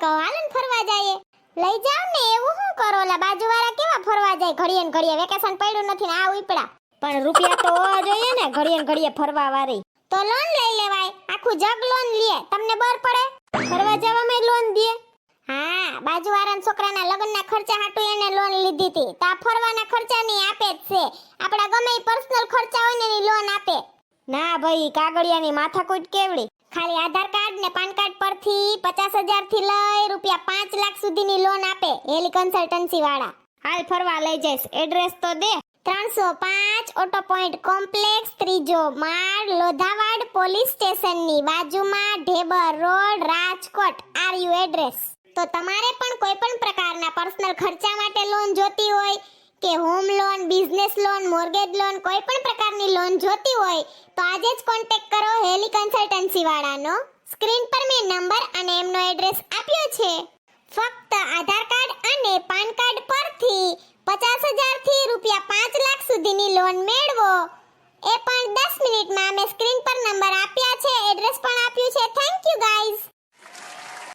કહું હાલો ને ફરવા જઈએ. લઈ જાવ ને, એવું શું કરો? ઓલા બાજુવાળા કેવા ફરવા જાય ઘડીએ ને ઘડીએ, વેકેશન પડ્યું નથી ને આ ઉપડા. પણ રૂપિયા તો હોવા જોઈએ ને ઘડીએ ને ઘડીએ ફરવા વાળી. તો લોન લઈ લેવાય, આખું જગ લોન લે, તમને બર પડે? ફરવા જવામાં લોન દે? હા, બાજુવાળાના છોકરાના લગ્નના ખર્ચા હાટુ એને લોન લીધી હતી. તો આ ફરવાના ખર્ચા ની આપે જ છે. આપડા ગમે પર્સનલ ખર્ચા હોય ને એની લોન આપે. ના ભાઈ, કાગળિયાની માથાકૂટ કેવડી. ખાલી આધાર કાર્ડ ને પાન કાર્ડ પરથી 50,000 થી લઈ રૂપિયા 5 લાખ સુધીની લોન આપે હેલી કન્સલ્ટન્સી વાળા. હાલ ફરવા લઈ જઈશ, એડ્રેસ તો દે. 305 ઓટો પોઈન્ટ કોમ્પ્લેક્સ, ત્રીજો માળ, લોધાવાડ પોલીસ સ્ટેશનની બાજુમાં, Dhebar road, Rajkot. Are you address. તો તમારે પણ કોઈ પણ પ્રકારના પર્સનલ ખર્ચા માટે લોન જોતી હોય કે home loan, business loan, mortgage loan, કોઈ પણ પ્રકારની લોન જોતી હોય તો આજે જ કોન્ટેક્ટ કરો હેલી કન્સલ્ટન્સી વાળાનો. સ્ક્રીન પર મેં નંબર અને એમનો એડ્રેસ આપ્યો છે. ફક્ત આધાર કાર્ડ અને પાન કાર્ડ પરથી 50,000 થી રૂપિયા 5 લાખ સુધીની લોન મેળવો. એ પણ 10 મિનિટમાં. મેં સ્ક્રીન પર નંબર આપ્યા છે, એડ્રેસ પણ આપ્યું